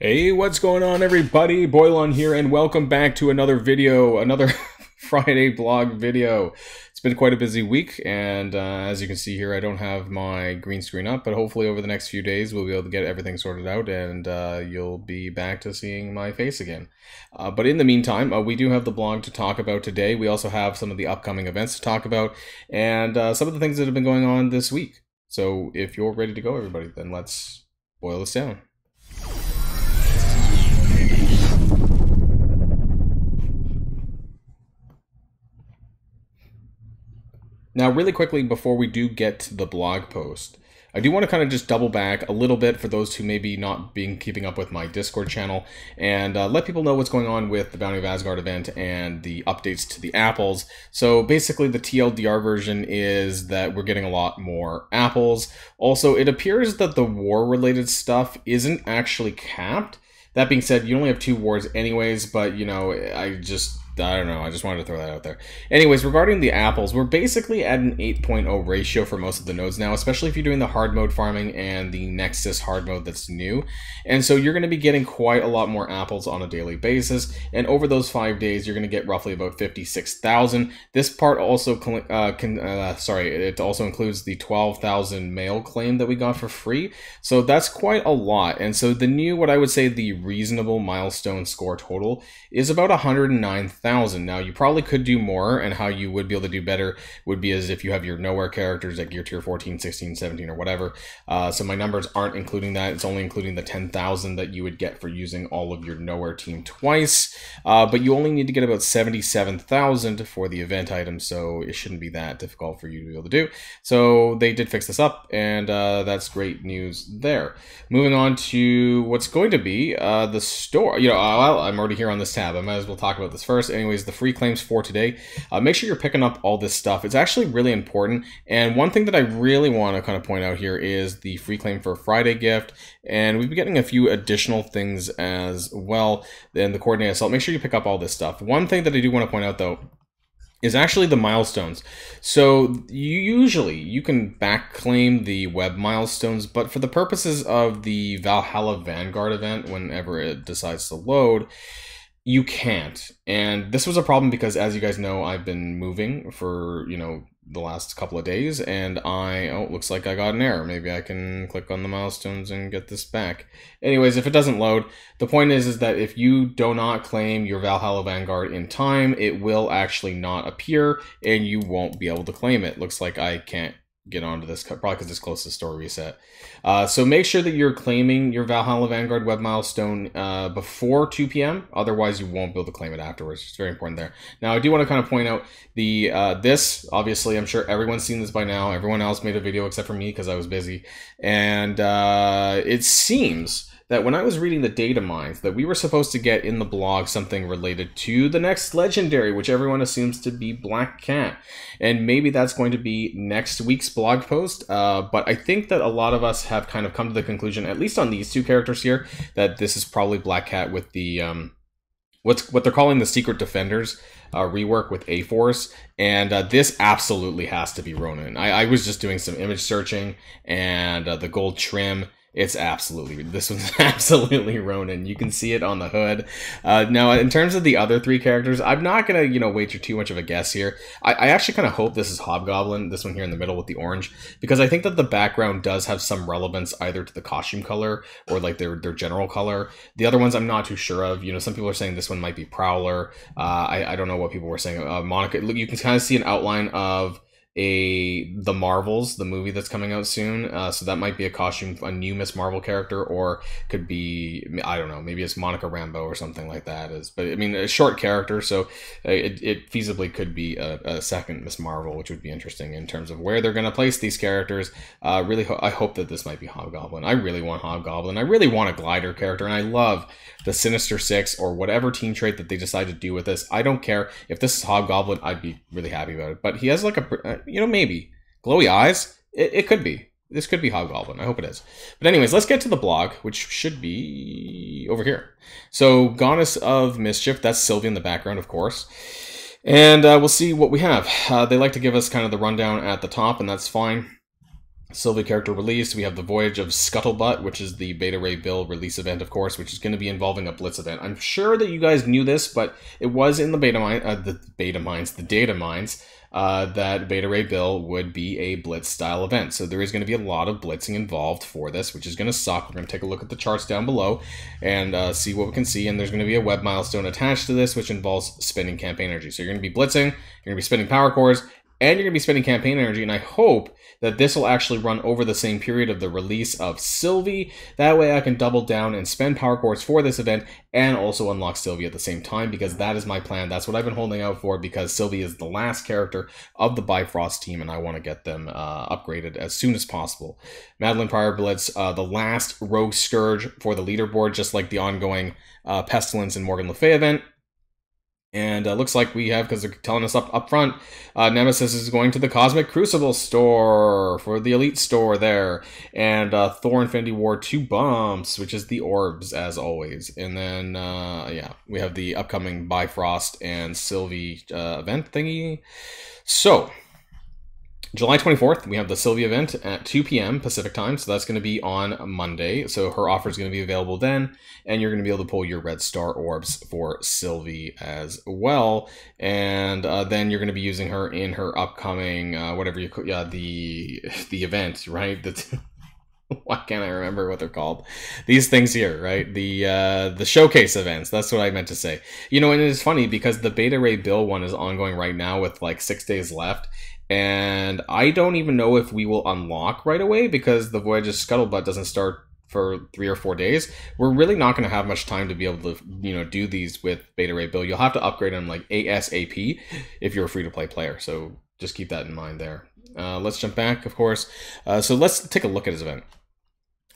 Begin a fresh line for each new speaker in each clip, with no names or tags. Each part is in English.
Hey, what's going on, everybody? Boilon here, and welcome back to another video, another Friday blog video. It's been quite a busy week, and as you can see here, I don't have my green screen up, but hopefully over the next few days we'll be able to get everything sorted out, and you'll be back to seeing my face again. But in the meantime, we do have the blog to talk about today. We also have some of the upcoming events to talk about, and some of the things that have been going on this week. So if you're ready to go, everybody, then let's boil this down. Now, really quickly, before we do get to the blog post, I do want to kind of just double back a little bit for those who maybe not keeping up with my Discord channel and let people know what's going on with the Bounty of Asgard event and the updates to the apples. So basically the TLDR version is that we're getting a lot more apples. Also, it appears that the war-related stuff isn't actually capped. That being said, you only have 2 wars anyways, but you know, I don't know, I just wanted to throw that out there. Anyways, regarding the apples, we're basically at an 8.0 ratio for most of the nodes now, especially if you're doing the hard mode farming and the Nexus hard mode that's new. And so you're going to be getting quite a lot more apples on a daily basis, and over those 5 days, you're going to get roughly about 56,000. This part also it also includes the 12,000 mail claim that we got for free, so that's quite a lot. And so the new, what I would say the reasonable milestone score total is about 109,000. Now, you probably could do more, and how you would be able to do better would be as if you have your nowhere characters at gear tier 14, 16, 17, or whatever. So my numbers aren't including that. It's only including the 10,000 that you would get for using all of your nowhere team twice. But you only need to get about 77,000 for the event item, so it shouldn't be that difficult for you to be able to do. So they did fix this up, and that's great news there. Moving on to what's going to be the store. You know, I'm already here on this tab. I might as well talk about this first. Anyways, the free claims for today. Make sure you're picking up all this stuff. It's actually really important. And one thing that I really want to kind of point out here is the free claim for Friday gift. And we've been getting a few additional things as well in the coordinated assault. Make sure you pick up all this stuff. One thing that I do want to point out, though, is actually the milestones. So you can back claim the web milestones, but for the purposes of the Valhalla Vanguard event, whenever it decides to load, you can't. And this was a problem because, as you guys know, I've been moving for, you know, the last couple of days, and oh, looks like I got an error. Maybe I can click on the milestones and get this back. Anyways, if it doesn't load, the point is that if you do not claim your Valhalla Vanguard in time, it will actually not appear, and you won't be able to claim it. Looks like I can't get onto this, probably because it's close to store reset. So make sure that you're claiming your Valhalla Vanguard web milestone before 2 p.m. Otherwise, you won't be able to claim it afterwards. It's very important there. Now, I do want to kind of point out the this. Obviously, I'm sure everyone's seen this by now. Everyone else made a video except for me because I was busy. And it seems that when I was reading the data mines, that we were supposed to get in the blog something related to the next legendary, which everyone assumes to be Black Cat. And maybe that's going to be next week's blog post. But I think that a lot of us have kind of come to the conclusion, at least on these 2 characters here, that this is probably Black Cat with the what they're calling the Secret Defenders rework with A-Force, and this absolutely has to be Ronin. I was just doing some image searching, and the gold trim, this one's absolutely Ronin. You can see it on the hood. Now, in terms of the other 3 characters, I'm not gonna, you know, wager too much of a guess here. I actually kind of hope this is Hobgoblin, this one here in the middle with the orange, because I think that the background does have some relevance either to the costume color or like their general color. The other ones I'm not too sure of. You know, some people are saying this one might be Prowler. I don't know what people were saying. Monica, you can kind of see an outline of the Marvels, the movie that's coming out soon. So that might be a costume, a new Miss Marvel character, or could be, I don't know, maybe it's Monica Rambeau or something like that. But I mean, a short character, so it feasibly could be a second Miss Marvel, which would be interesting in terms of where they're going to place these characters. Really, I hope that this might be Hobgoblin. I really want Hobgoblin. I really want a glider character, and I love the Sinister Six or whatever team trait that they decide to do with this. I don't care. If this is Hobgoblin, I'd be really happy about it. But he has like a, you know, maybe glowy eyes. It could be. This could be Hobgoblin. I hope it is. But anyways, let's get to the blog, which should be over here. So, Goddess of Mischief, that's Sylvie in the background, of course. And we'll see what we have. They like to give us kind of the rundown at the top, and that's fine. Sylvie character release. We have the Voyage of Scuttlebutt, which is the Beta Ray Bill release event, of course, which is going to be involving a Blitz event. I'm sure that you guys knew this, but it was in the data mines, that Beta Ray Bill would be a Blitz style event. So there is going to be a lot of blitzing involved for this, which is going to suck. We're going to take a look at the charts down below and see what we can see. And there's going to be a web milestone attached to this, which involves spending campaign energy. So you're going to be blitzing, you're going to be spending power cores, and you're going to be spending campaign energy, and I hope that this will actually run over the same period of the release of Sylvie. That way I can double down and spend power cores for this event and also unlock Sylvie at the same time, because that is my plan. That's what I've been holding out for, because Sylvie is the last character of the Bifrost team, and I want to get them upgraded as soon as possible. Madeline Pryor Blitz, the last Rogue Scourge for the leaderboard, just like the ongoing Pestilence and Morgan Le Fay event. And looks like we have, because they're telling us up front, Nemesis is going to the Cosmic Crucible store for the Elite store there. And Thor Infinity War 2 bumps, which is the orbs, as always. And then, yeah, we have the upcoming Bifrost and Sylvie event thingy. So, July 24th, we have the Sylvie event at 2 p.m. Pacific time, so that's going to be on Monday. So her offer is going to be available then, and you're going to be able to pull your red star orbs for Sylvie as well. And then you're going to be using her in her upcoming, whatever you call, the event, right? Why can't I remember what they're called? These things here, right? The showcase events. That's what I meant to say. You know, and it's funny because the Beta Ray Bill one is ongoing right now with like 6 days left. And I don't even know if we will unlock right away because the Voyage of Scuttlebutt doesn't start for 3 or 4 days. We're really not going to have much time to be able to, you know, do these with Beta Ray Bill. You'll have to upgrade them like ASAP if you're a free-to-play player. So just keep that in mind there. Let's jump back, of course. So let's take a look at his event.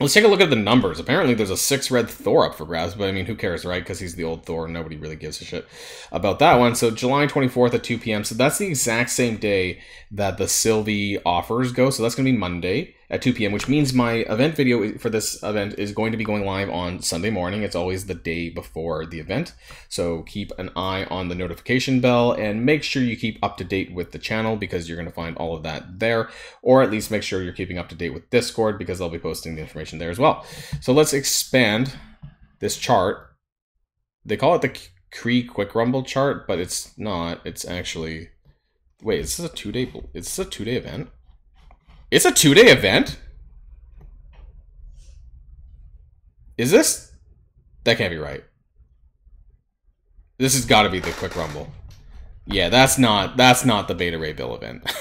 Let's take a look at the numbers. Apparently there's a 6 red Thor up for grabs, but I mean, who cares, right? Because he's the old Thor and nobody really gives a shit about that one. So July 24th at 2 p.m. So that's the exact same day that the Sylvie offers go. So that's going to be Monday at 2 p.m., which means my event video for this event is going to be going live on Sunday morning. It's always the day before the event. So keep an eye on the notification bell and make sure you keep up to date with the channel because you're going to find all of that there, or at least make sure you're keeping up to date with Discord because I'll be posting the information there as well. So let's expand this chart. They call it the Kree Quick Rumble chart, but it's not. It's actually, wait, is this a 2-day? Is this a 2-day event? It's a 2-day event? Is this? That can't be right. This has got to be the Quick Rumble. Yeah, that's not the Beta Ray Bill event.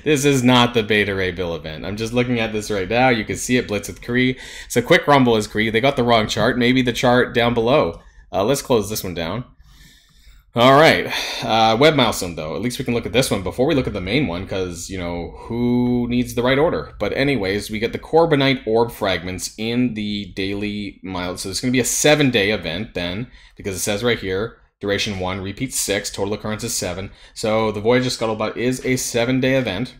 This is not the Beta Ray Bill event. I'm just looking at this right now. You can see it, Blitz with Kree. So Quick Rumble is Kree. They got the wrong chart. Maybe the chart down below. Let's close this one down. All right, web milestone though. At least we can look at this one before we look at the main one, because you know who needs the right order. But anyways, we get the Corbinite orb fragments in the daily milestone. So it's going to be a 7-day event then, because it says right here, duration 1, repeat 6, total occurrence is 7. So the Voyage of Scuttlebutt is a 7-day event.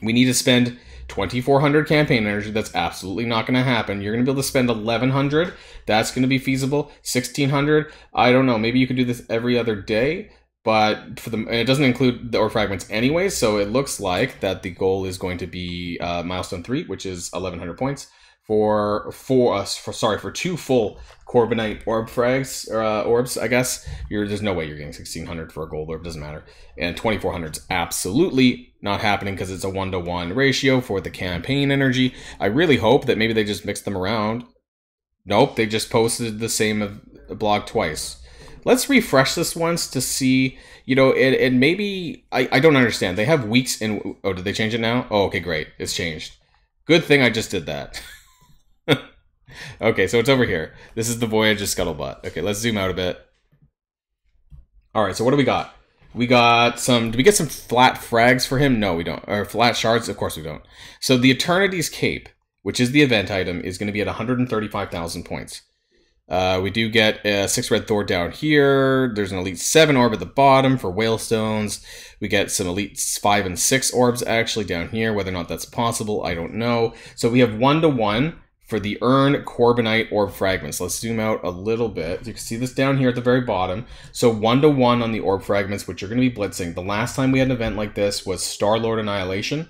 We need to spend 2,400 campaign energy. That's absolutely not going to happen. You're going to be able to spend 1,100. That's going to be feasible. 1,600. I don't know. Maybe you could do this every other day, but for the, it doesn't include the orb fragments anyway. So it looks like that the goal is going to be milestone 3, which is 1,100 points for 2 full Corbinite orb frags, orbs, I guess. There's no way you're getting 1,600 for a gold orb, doesn't matter. And 2,400 is absolutely not happening because it's a 1-to-1 ratio for the campaign energy. I really hope that maybe they just mixed them around. Nope, they just posted the same blog twice. Let's refresh this once to see, you know, it maybe, I don't understand. They have weeks in, oh, did they change it now? Oh, okay, great, it's changed. Good thing I just did that. Okay, so it's over here. This is the Voyage of Scuttlebutt. Okay, let's zoom out a bit. Alright, so what do we got? We got some, did we get some flat frags for him? No, we don't. Or flat shards? Of course we don't. So the Eternity's Cape, which is the event item, is going to be at 135,000 points. We do get a 6 red Thor down here. There's an Elite 7 orb at the bottom for Whalestones. We get some Elite 5 and 6 orbs actually down here. Whether or not that's possible, I don't know. So we have 1-to-1 for the Earn Corbinite orb fragments. Let's zoom out a little bit. You can see this down here at the very bottom. So 1-to-1 on the orb fragments, which are going to be blitzing. The last time we had an event like this was Star-Lord Annihilation.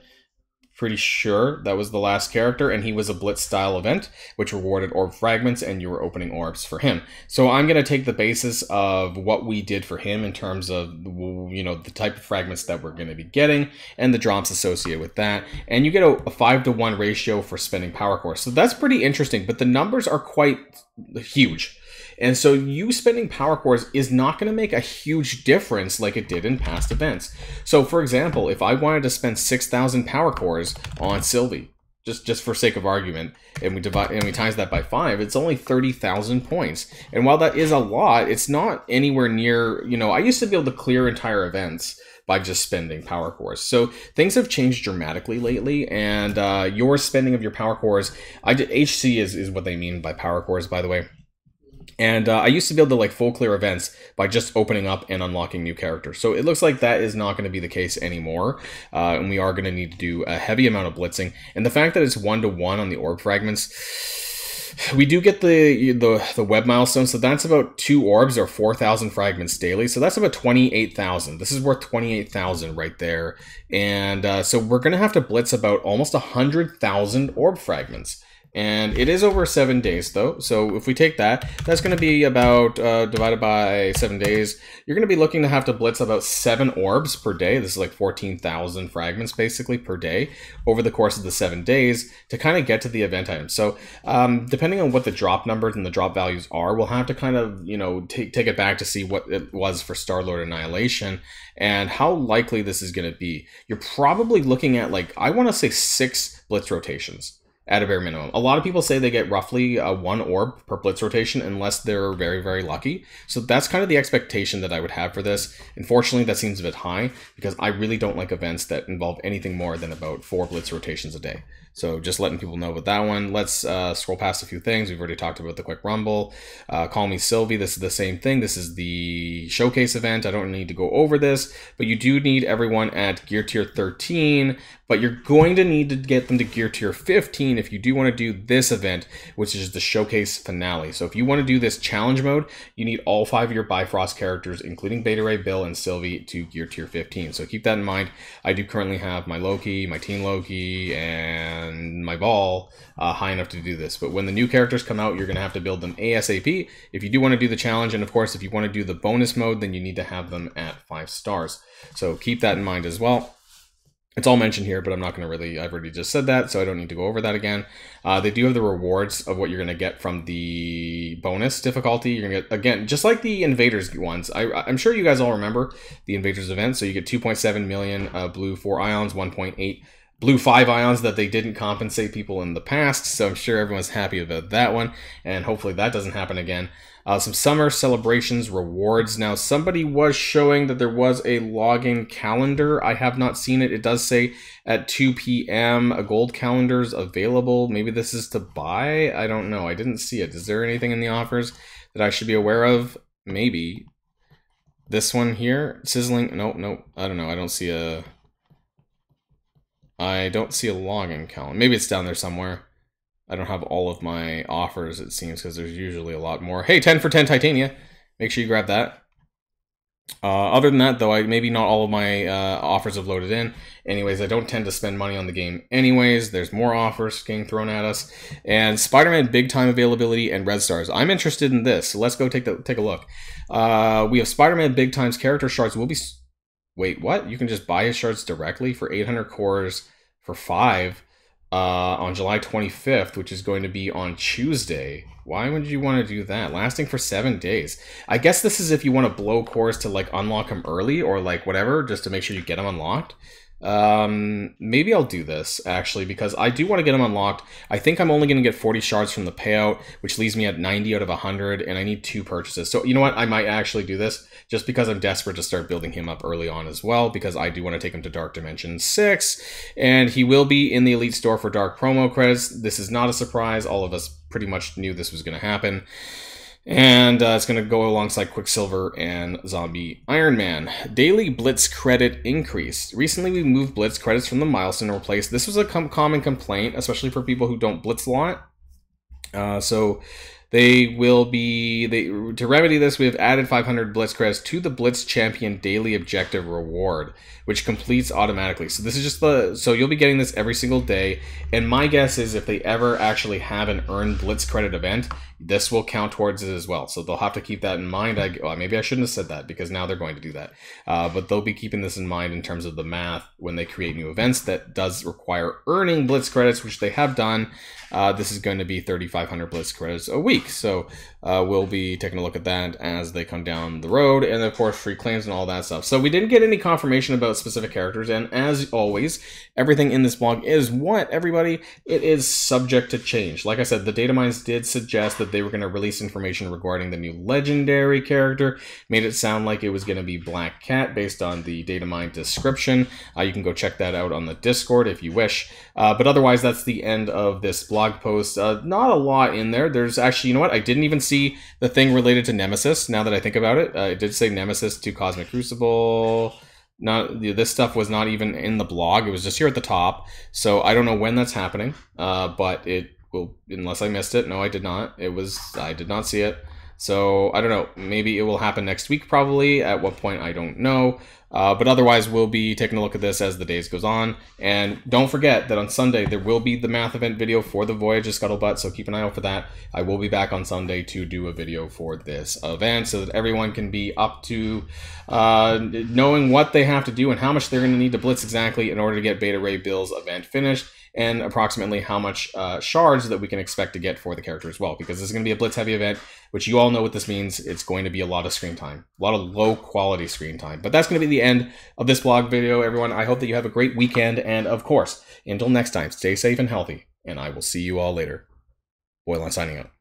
Pretty sure that was the last character, and he was a Blitz style event, which rewarded orb fragments, and you were opening orbs for him. So I'm going to take the basis of what we did for him in terms of, you know, the type of fragments that we're going to be getting and the drops associated with that. And you get a 5-to-1 ratio for spending power cores. So that's pretty interesting, but the numbers are quite huge. And so you spending power cores is not going to make a huge difference like it did in past events. So for example, if I wanted to spend 6,000 power cores on Sylvie, just for sake of argument, and we times that by 5, it's only 30,000 points. And while that is a lot, it's not anywhere near, you know, I used to be able to clear entire events by just spending power cores. So things have changed dramatically lately, and your spending of your power cores, HC is what they mean by power cores, by the way. And I used to be able to like full clear events by just opening up and unlocking new characters. So it looks like that is not going to be the case anymore. And we are going to need to do a heavy amount of blitzing. And the fact that it's 1-to-1 on the orb fragments, we do get the web milestone. So that's about 2 orbs or 4,000 fragments daily. So that's about 28,000. This is worth 28,000 right there. And so we're going to have to blitz about almost 100,000 orb fragments. And it is over 7 days, though. So if we take that, that's going to be about, divided by 7 days, you're going to be looking to have to blitz about 7 orbs per day. This is like 14,000 fragments, basically, per day over the course of the 7 days to kind of get to the event item. So depending on what the drop numbers and the drop values are, we'll have to kind of, you know, take it back to see what it was for Star-Lord Annihilation and how likely this is going to be. You're probably looking at, like, I want to say 6 blitz rotations at a bare minimum. A lot of people say they get roughly 1 orb per blitz rotation unless they're very, very lucky. So that's kind of the expectation that I would have for this. Unfortunately, that seems a bit high because I really don't like events that involve anything more than about 4 blitz rotations a day. So just letting people know about that one. Let's scroll past a few things. We've already talked about the quick rumble. Call Me Sylvie. This is the same thing. This is the showcase event. I don't need to go over this, but you do need everyone at gear tier 13, but you're going to need to get them to gear tier 15 if you do want to do this event, which is the showcase finale. So if you want to do this challenge mode, you need all 5 of your Bifrost characters, including Beta Ray, Bill, and Sylvie, to gear tier 15. So keep that in mind. I do currently have my Loki, my Teen Loki, and my Ball high enough to do this. But when the new characters come out, you're going to have to build them ASAP if you do want to do the challenge. And of course, if you want to do the bonus mode, then you need to have them at 5 stars. So keep that in mind as well. It's all mentioned here, but I'm not going to really, I've already just said that, so I don't need to go over that again. They do have the rewards of what you're going to get from the bonus difficulty. You're going to get, again, just like the Invaders ones. I'm sure you guys all remember the Invaders event. So you get 2.7 million blue 4 ions, 1.8 blue 5 ions that they didn't compensate people in the past. So I'm sure everyone's happy about that one. And hopefully that doesn't happen again. Some summer celebrations rewards. Now, somebody was showing that there was a login calendar. I have not seen it. It does say at 2 p.m. a gold calendar is available. Maybe this is to buy. I don't know. I didn't see it. Is there anything in the offers that I should be aware of? Maybe. This one here. Sizzling. Nope. I don't know. I don't see a login calendar. Maybe it's down there somewhere. I don't have all of my offers, it seems, because there's usually a lot more. Hey, 10 for 10 Titania. Make sure you grab that. Other than that, though, maybe not all of my offers have loaded in. Anyways, I don't tend to spend money on the game anyways. There's more offers getting thrown at us. And Spider-Man Big Time availability and Red Stars. I'm interested in this, so let's go take a look. We have Spider-Man Big Time's character shards will be... Wait, what? You can just buy his shards directly for 800 cores for 5 on July 25th, which is going to be on Tuesday. Why would you want to do that? Lasting for 7 days. I guess this is if you want to blow cores to like unlock them early or like whatever, just to make sure you get them unlocked. Maybe I'll do this actually because I do want to get them unlocked. I think I'm only going to get 40 shards from the payout, which leaves me at 90 out of 100, and I need 2 purchases. So you know what? I might actually do this just because I'm desperate to start building him up early on as well, because I do want to take him to Dark Dimension 6, and he will be in the Elite Store for Dark promo credits. This is not a surprise. All of us pretty much knew this was going to happen. And it's going to go alongside Quicksilver and Zombie Iron Man. Daily Blitz credit increase. Recently, we moved Blitz credits from the milestone and replaced. This was a common complaint, especially for people who don't Blitz a lot. So To remedy this, we have added 500 Blitz credits to the Blitz Champion Daily Objective Reward, which completes automatically. So this is just so you'll be getting this every single day. And my guess is if they ever actually have an earned Blitz credit event, this will count towards it as well. So they'll have to keep that in mind. Maybe I shouldn't have said that because now they're going to do that. But they'll be keeping this in mind in terms of the math when they create new events that does require earning Blitz credits, which they have done. This is going to be 3,500 Blitz credits a week. So we'll be taking a look at that as they come down the road. And of course, free claims and all that stuff. So we didn't get any confirmation about specific characters. And as always, everything in this blog is what, everybody? It is subject to change. Like I said, the data mines did suggest that they were going to release information regarding the new legendary character. Made it sound like it was going to be Black Cat based on the data mine description. You can go check that out on the Discord if you wish. But otherwise, that's the end of this blog post. Not a lot in there. There's actually, you know what? I didn't even see the thing related to Nemesis, now that I think about it. It did say Nemesis to Cosmic Crucible. This stuff was not even in the blog. It was just here at the top. So I don't know when that's happening, but it will, unless I missed it. No, I did not. I did not see it. So I don't know. Maybe it will happen next week, probably. At what point, I don't know. But otherwise, we'll be taking a look at this as the days goes on. And don't forget that on Sunday, there will be the math event video for the Voyage of Scuttlebutt, so keep an eye out for that. I will be back on Sunday to do a video for this event so that everyone can be up to knowing what they have to do and how much they're going to need to blitz exactly in order to get Beta Ray Bill's event finished, and approximately how much shards that we can expect to get for the character as well, because this is going to be a blitz heavy event, which you all know what this means. It's going to be a lot of screen time, a lot of low quality screen time. But that's going to be the end of this blog video, everyone. I hope that you have a great weekend, and of course, until next time, stay safe and healthy, and I will see you all later. Boilon signing out.